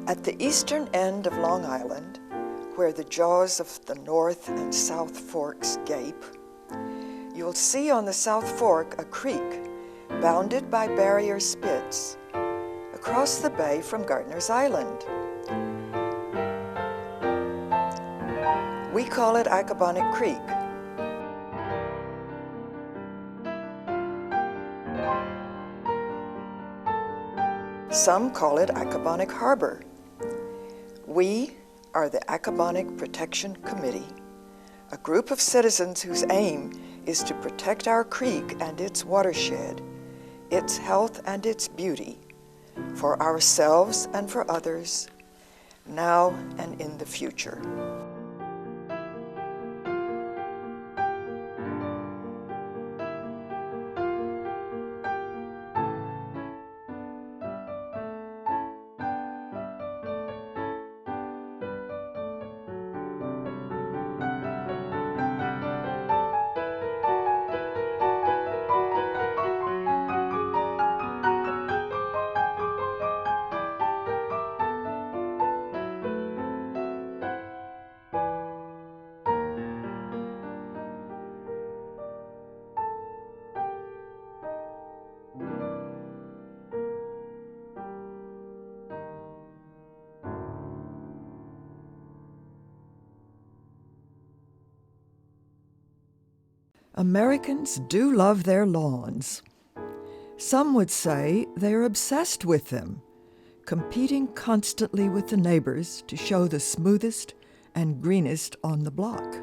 At the eastern end of Long Island, where the jaws of the North and South Forks gape, you'll see on the South Fork a creek bounded by barrier spits across the bay from Gardiner's Island. We call it Accabonac Creek. Some call it Accabonac Harbor. We are the Accabonac Protection Committee, a group of citizens whose aim is to protect our creek and its watershed, its health and its beauty, for ourselves and for others, now and in the future. Americans do love their lawns. Some would say they're obsessed with them, competing constantly with the neighbors to show the smoothest and greenest on the block.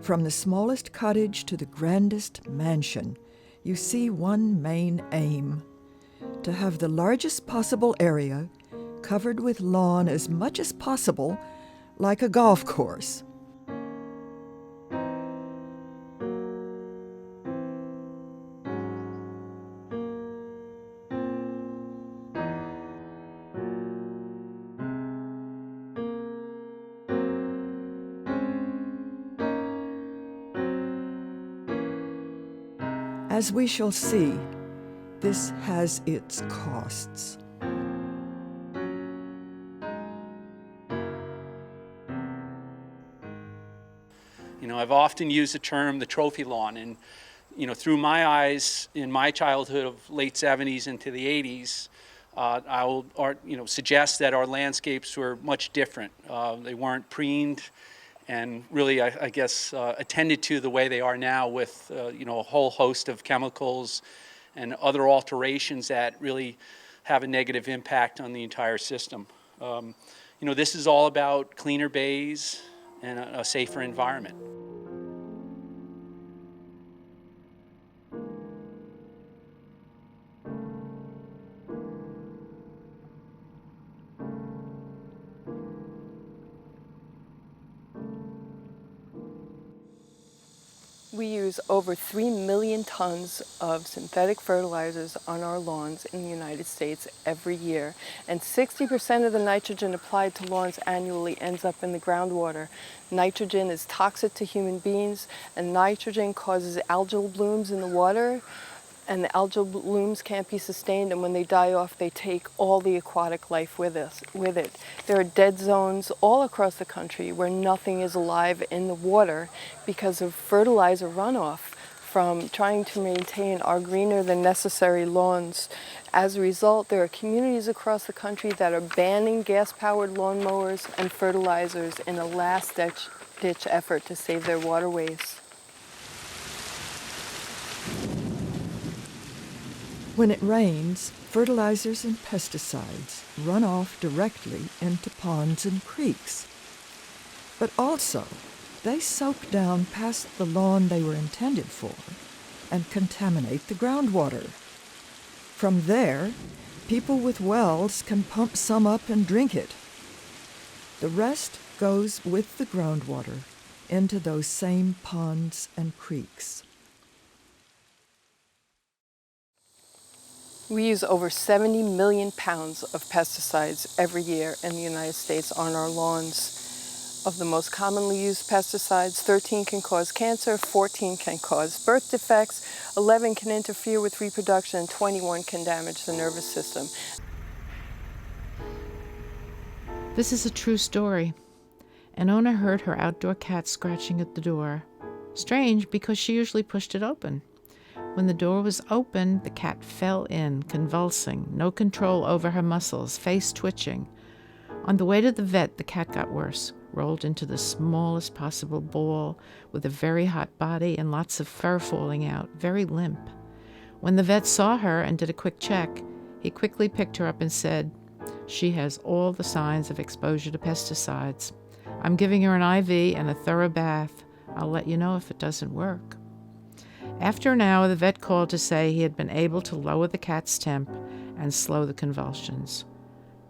From the smallest cottage to the grandest mansion, you see one main aim: to have the largest possible area covered with lawn as much as possible, like a golf course. As we shall see, this has its costs. You know, I've often used the term the trophy lawn, and through my eyes, in my childhood of late 70s into the 80s, I will suggest that our landscapes were much different. They weren't preened and really, I guess, attended to the way they are now with, a whole host of chemicals and other alterations that really have a negative impact on the entire system. This is all about cleaner bays and a safer environment. We use over 3 million tons of synthetic fertilizers on our lawns in the United States every year, and 60% of the nitrogen applied to lawns annually ends up in the groundwater. Nitrogen is toxic to human beings, and nitrogen causes algal blooms in the water, and the algal blooms can't be sustained, and when they die off, they take all the aquatic life with it. There are dead zones all across the country where nothing is alive in the water because of fertilizer runoff from trying to maintain our greener than necessary lawns. As a result, there are communities across the country that are banning gas-powered lawnmowers and fertilizers in a last-ditch effort to save their waterways. When it rains, fertilizers and pesticides run off directly into ponds and creeks. But also, they soak down past the lawn they were intended for and contaminate the groundwater. From there, people with wells can pump some up and drink it. The rest goes with the groundwater into those same ponds and creeks. We use over 70 million pounds of pesticides every year in the United States on our lawns. Of the most commonly used pesticides, 13 can cause cancer, 14 can cause birth defects, 11 can interfere with reproduction, and 21 can damage the nervous system. This is a true story. An owner heard her outdoor cat scratching at the door. Strange, because she usually pushed it open. When the door was open, the cat fell in, convulsing, no control over her muscles, face twitching. On the way to the vet, the cat got worse, rolled into the smallest possible ball with a very hot body and lots of fur falling out, very limp. When the vet saw her and did a quick check, he quickly picked her up and said, "She has all the signs of exposure to pesticides. I'm giving her an IV and a thorough bath. I'll let you know if it doesn't work." After an hour, the vet called to say he had been able to lower the cat's temp and slow the convulsions.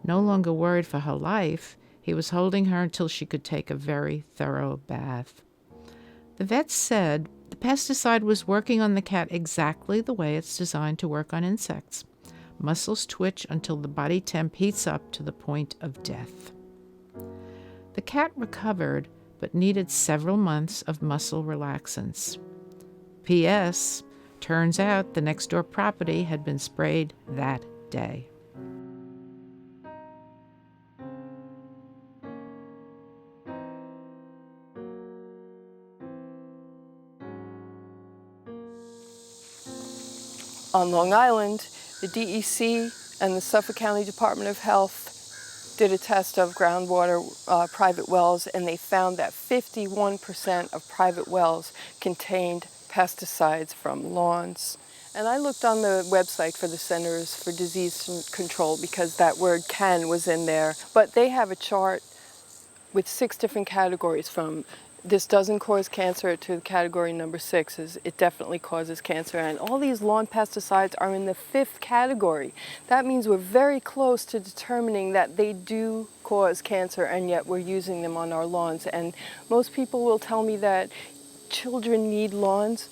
No longer worried for her life, he was holding her until she could take a very thorough bath. The vet said the pesticide was working on the cat exactly the way it's designed to work on insects. Muscles twitch until the body temp heats up to the point of death. The cat recovered, but needed several months of muscle relaxants. P.S. Turns out the next-door property had been sprayed that day. On Long Island, the DEC and the Suffolk County Department of Health did a test of groundwater private wells, and they found that 51% of private wells contained pesticides from lawns. And I looked on the website for the Centers for Disease Control because that word "can" was in there. But they have a chart with 6 different categories, from this doesn't cause cancer to category number 6 is it definitely causes cancer. And all these lawn pesticides are in the 5th category. That means we're very close to determining that they do cause cancer, and yet we're using them on our lawns. And most people will tell me that children need lawns.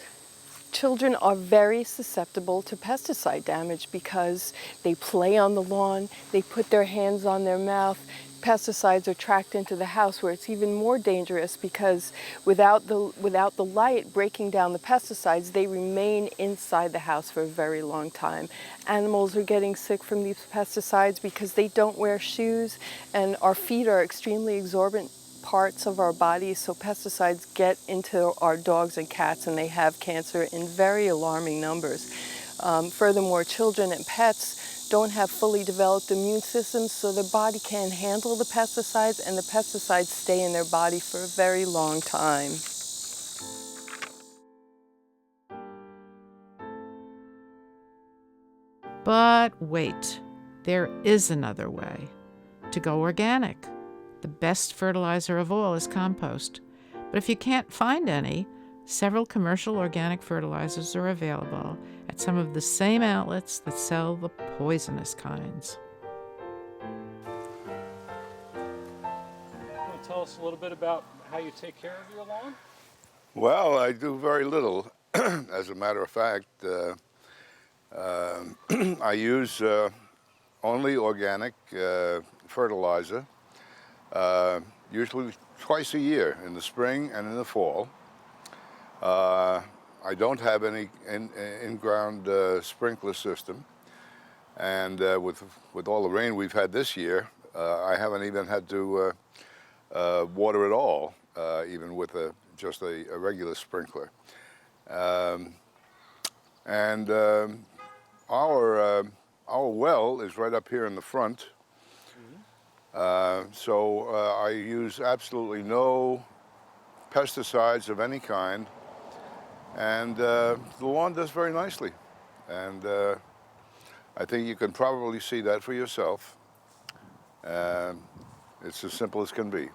Children are very susceptible to pesticide damage because they play on the lawn, they put their hands on their mouth. Pesticides are tracked into the house, where it's even more dangerous because without the light breaking down the pesticides, they remain inside the house for a very long time. Animals are getting sick from these pesticides because they don't wear shoes, and our feet are extremely absorbent parts of our bodies, so pesticides get into our dogs and cats, and they have cancer in very alarming numbers. Furthermore, children and pets don't have fully developed immune systems, so their body can't handle the pesticides, and the pesticides stay in their body for a very long time. But wait, there is another way. To go organic. The best fertilizer of all is compost. But if you can't find any, several commercial organic fertilizers are available at some of the same outlets that sell the poisonous kinds. Want to tell us a little bit about how you take care of your lawn? Well, I do very little. As a matter of fact, I use only organic fertilizer, usually twice a year, in the spring and in the fall. I don't have any in-ground sprinkler system, and with all the rain we've had this year, I haven't even had to water at all, even with just a regular sprinkler. Our well is right up here in the front, so I use absolutely no pesticides of any kind, and the lawn does very nicely. And I think you can probably see that for yourself. It's as simple as can be.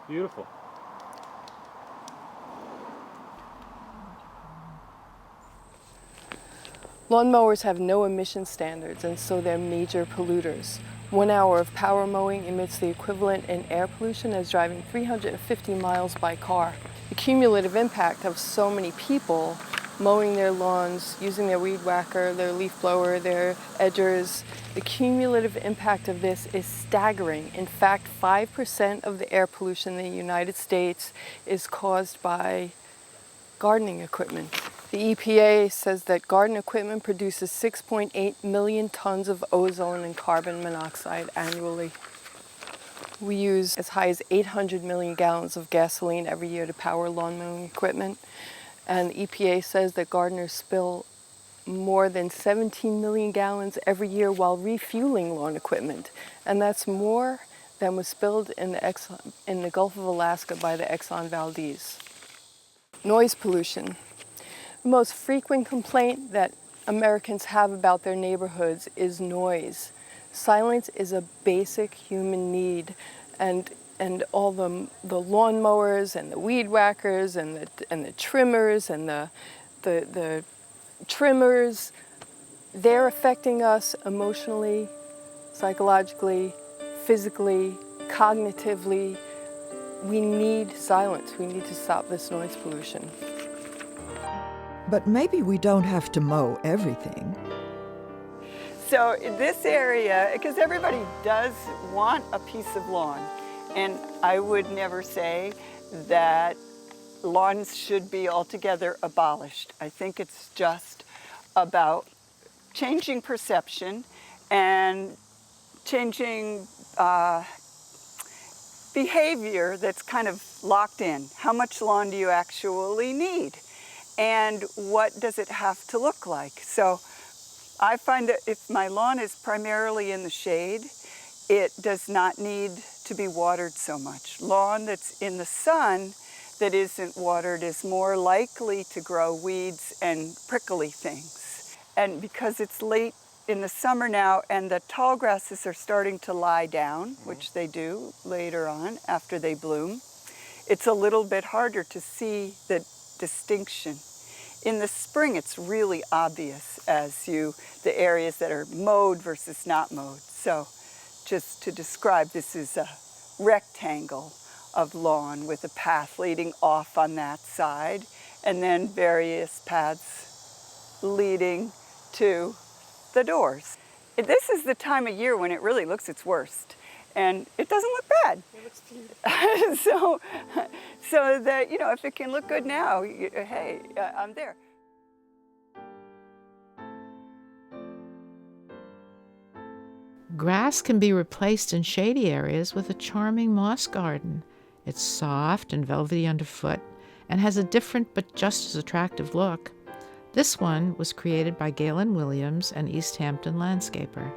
Beautiful. Lawnmowers have no emission standards, and so they're major polluters. 1 hour of power mowing emits the equivalent in air pollution as driving 350 miles by car. The cumulative impact of so many people mowing their lawns, using their weed whacker, their leaf blower, their edgers, the cumulative impact of this is staggering. In fact, 5% of the air pollution in the United States is caused by gardening equipment. The EPA says that garden equipment produces 6.8 million tons of ozone and carbon monoxide annually. We use as high as 800 million gallons of gasoline every year to power lawn mowing equipment. And the EPA says that gardeners spill more than 17 million gallons every year while refueling lawn equipment. And that's more than was spilled in the Gulf of Alaska by the Exxon Valdez. Noise pollution. The most frequent complaint that Americans have about their neighborhoods is noise. Silence is a basic human need, and all the lawnmowers and the weed whackers and the trimmers and the trimmers, they're affecting us emotionally, psychologically, physically, cognitively. We need silence. We need to stop this noise pollution. But maybe we don't have to mow everything. So in this area, because everybody does want a piece of lawn, and I would never say that lawns should be altogether abolished. I think it's just about changing perception and changing behavior that's kind of locked in. How much lawn do you actually need? And what does it have to look like? So I find that if my lawn is primarily in the shade, it does not need to be watered so much. Lawn that's in the sun that isn't watered is more likely to grow weeds and prickly things. And because it's late in the summer now and the tall grasses are starting to lie down, which they do later on after they bloom, it's a little bit harder to see the distinction. In the spring, it's really obvious as the areas that are mowed versus not mowed. So just to describe, this is a rectangle of lawn with a path leading off on that side, and then various paths leading to the doors. This is the time of year when it really looks its worst, and it doesn't look bad. It looks beautiful. so that, if it can look good now, hey, I'm there. Grass can be replaced in shady areas with a charming moss garden. It's soft and velvety underfoot and has a different but just as attractive look. This one was created by Galen Williams, an East Hampton landscaper.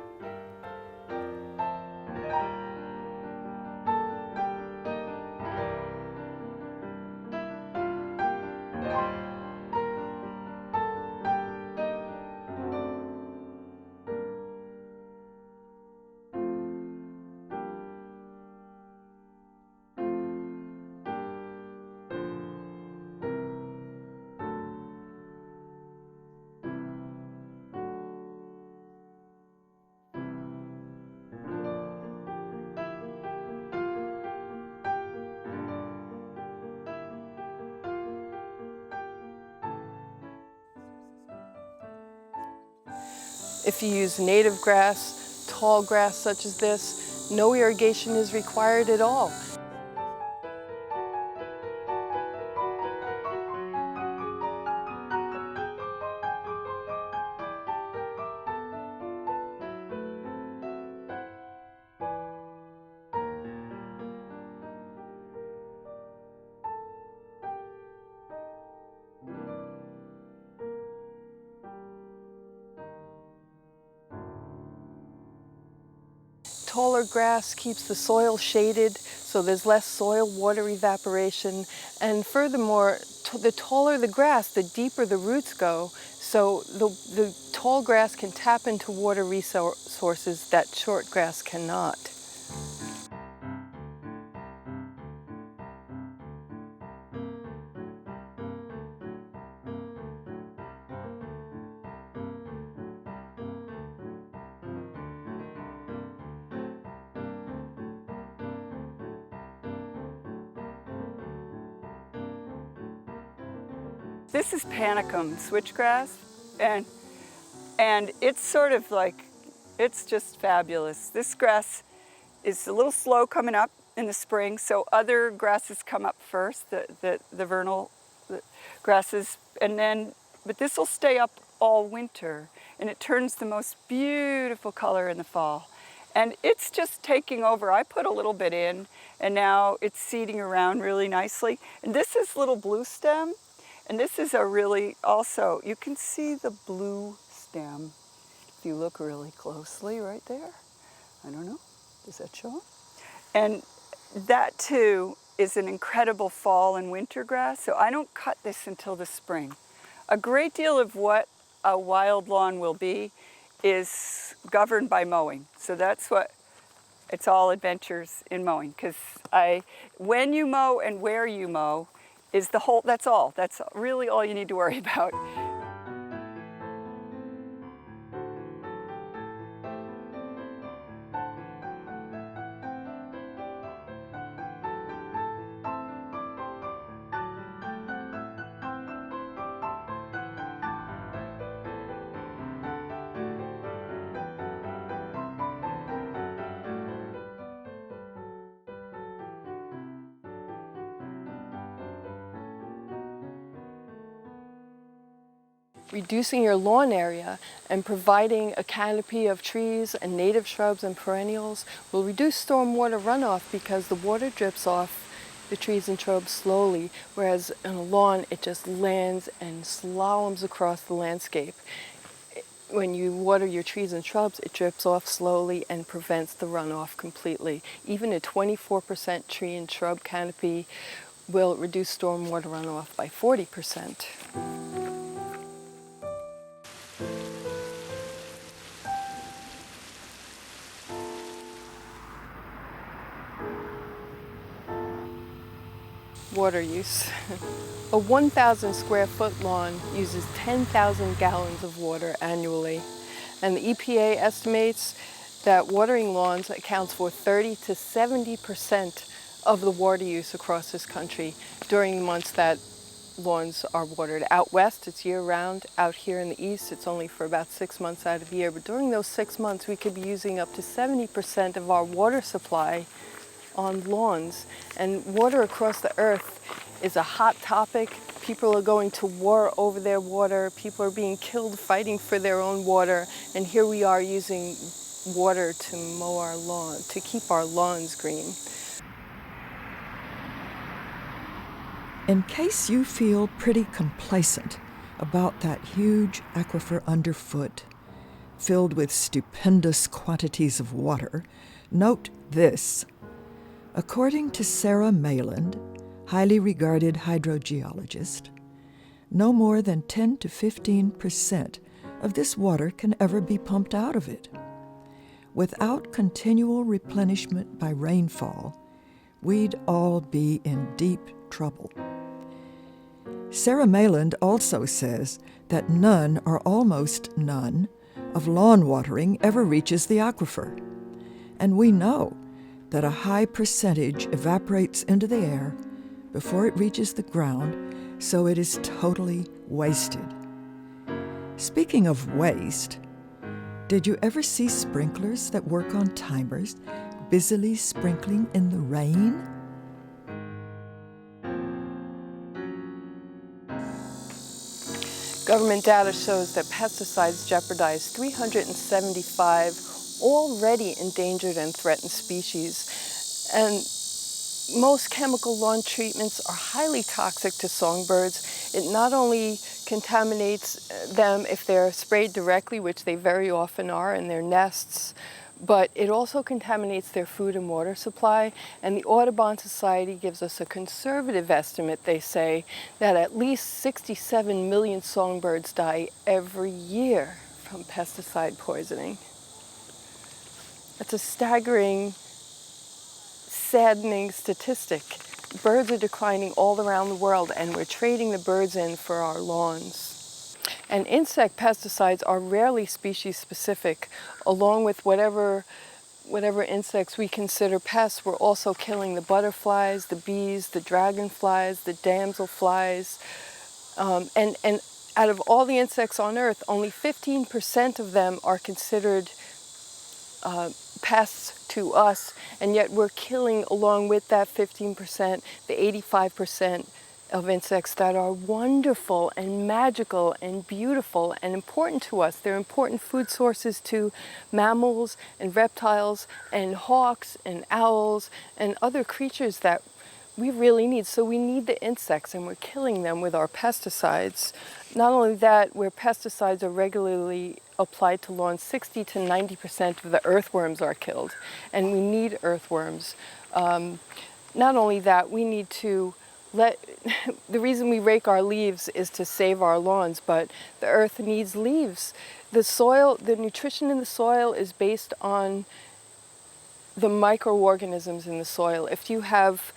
If you use native grass, tall grass such as this, no irrigation is required at all. Taller grass keeps the soil shaded, so there's less soil water evaporation. And furthermore, the taller the grass, the deeper the roots go, So the tall grass can tap into water resources that short grass cannot. This is panicum switchgrass, and it's sort of like, it's just fabulous. This grass is a little slow coming up in the spring, so other grasses come up first, the vernal grasses, but this will stay up all winter, and it turns the most beautiful color in the fall. And it's just taking over. I put a little bit in, and now it's seeding around really nicely. And this is little blue stem. And this is a really, also, you can see the blue stem if you look really closely right there. I don't know, does that show up? And that too is an incredible fall and winter grass, so I don't cut this until the spring. A great deal of what a wild lawn will be is governed by mowing. So that's what, it's all adventures in mowing, because when you mow and where you mow, is the whole, that's all. That's really all you need to worry about. Reducing your lawn area and providing a canopy of trees and native shrubs and perennials will reduce stormwater runoff because the water drips off the trees and shrubs slowly, whereas on a lawn it just lands and slaloms across the landscape. When you water your trees and shrubs, it drips off slowly and prevents the runoff completely. Even a 24% tree and shrub canopy will reduce stormwater runoff by 40%. Water use. A 1,000 square foot lawn uses 10,000 gallons of water annually, and the EPA estimates that watering lawns accounts for 30 to 70% of the water use across this country during the months that lawns are watered. Out west, it's year-round. Out here in the east, it's only for about 6 months out of the year. But during those 6 months, we could be using up to 70% of our water supply on lawns. And water across the earth is a hot topic. People are going to war over their water. People are being killed fighting for their own water. And here we are using water to mow our lawn, to keep our lawns green. In case you feel pretty complacent about that huge aquifer underfoot, filled with stupendous quantities of water, note this. According to Sarah Mayland, highly regarded hydrogeologist, no more than 10 to 15% of this water can ever be pumped out of it. Without continual replenishment by rainfall, we'd all be in deep trouble. Sarah Mayland also says that none or almost none of lawn watering ever reaches the aquifer. And we know that a high percentage evaporates into the air before it reaches the ground, so it is totally wasted. Speaking of waste, did you ever see sprinklers that work on timers busily sprinkling in the rain? Government data shows that pesticides jeopardize 375 already endangered and threatened species. And most chemical lawn treatments are highly toxic to songbirds. It not only contaminates them if they're sprayed directly, which they very often are in their nests, but it also contaminates their food and water supply. And the Audubon Society gives us a conservative estimate. They say that at least 67 million songbirds die every year from pesticide poisoning. That's a staggering, saddening statistic. Birds are declining all around the world, and we're trading the birds in for our lawns. And insect pesticides are rarely species specific. Along with whatever insects we consider pests, we're also killing the butterflies, the bees, the dragonflies, the damselflies. And out of all the insects on Earth, only 15% of them are considered pests to us, and yet we're killing, along with that 15%, the 85% of insects that are wonderful and magical and beautiful and important to us. They're important food sources to mammals and reptiles and hawks and owls and other creatures that we really need. So we need the insects, and we're killing them with our pesticides. Not only that, where pesticides are regularly applied to lawns, 60 to 90% of the earthworms are killed, and we need earthworms. Not only that, we need to the reason we rake our leaves is to save our lawns, but the earth needs leaves. The soil, the nutrition in the soil is based on the microorganisms in the soil. If you have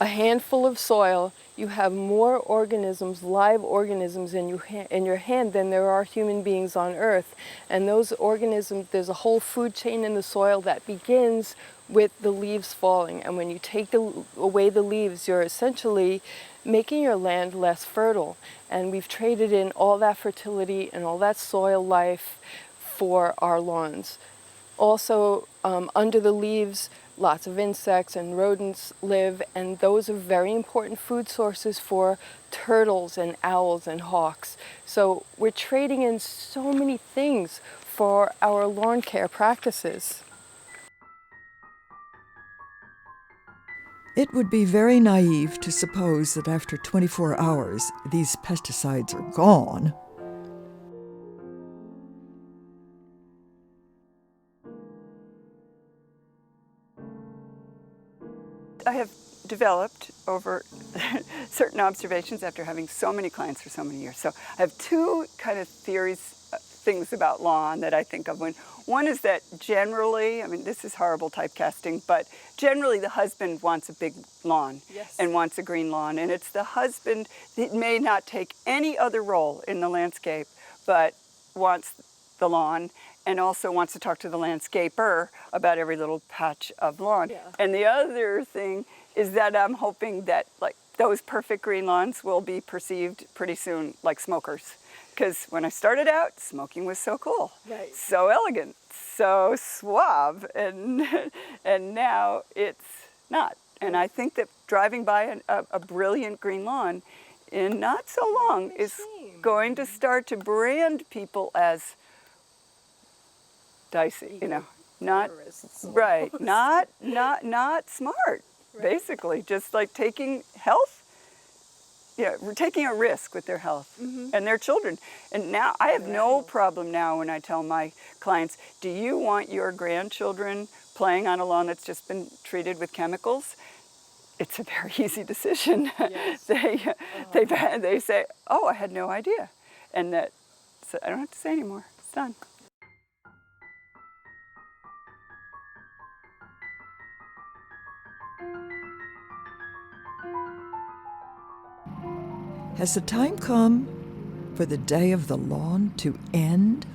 a handful of soil, you have more organisms, live organisms in your hand than there are human beings on Earth. And those organisms, there's a whole food chain in the soil that begins with the leaves falling. And when you take away the leaves, you're essentially making your land less fertile. And we've traded in all that fertility and all that soil life for our lawns. Also, under the leaves, lots of insects and rodents live, and those are very important food sources for turtles and owls and hawks. So we're trading in so many things for our lawn care practices. It would be very naive to suppose that after 24 hours, these pesticides are gone. I have developed over certain observations after having so many clients for so many years. So I have two kind of theories, things about lawn that I think of. One is that generally, I mean, this is horrible typecasting, but generally the husband wants a big lawn. Yes. And wants a green lawn. And it's the husband that may not take any other role in the landscape, but wants the lawn and also wants to talk to the landscaper about every little patch of lawn. Yeah. And the other thing is that I'm hoping that like those perfect green lawns will be perceived pretty soon like smokers. Because when I started out, smoking was so cool, Right. so elegant, so suave, and now it's not. And I think that driving by a brilliant green lawn in not so long is going to start to brand people as dicey, you know, not right, not smart, basically, just like taking health. Yeah, we're taking a risk with their health and their children. And now I have no problem now when I tell my clients, do you want your grandchildren playing on a lawn that's just been treated with chemicals? It's a very easy decision. Yes. They say, oh, I had no idea. And that, so I don't have to say anymore. It's done. Has the time come for the day of the lawn to end?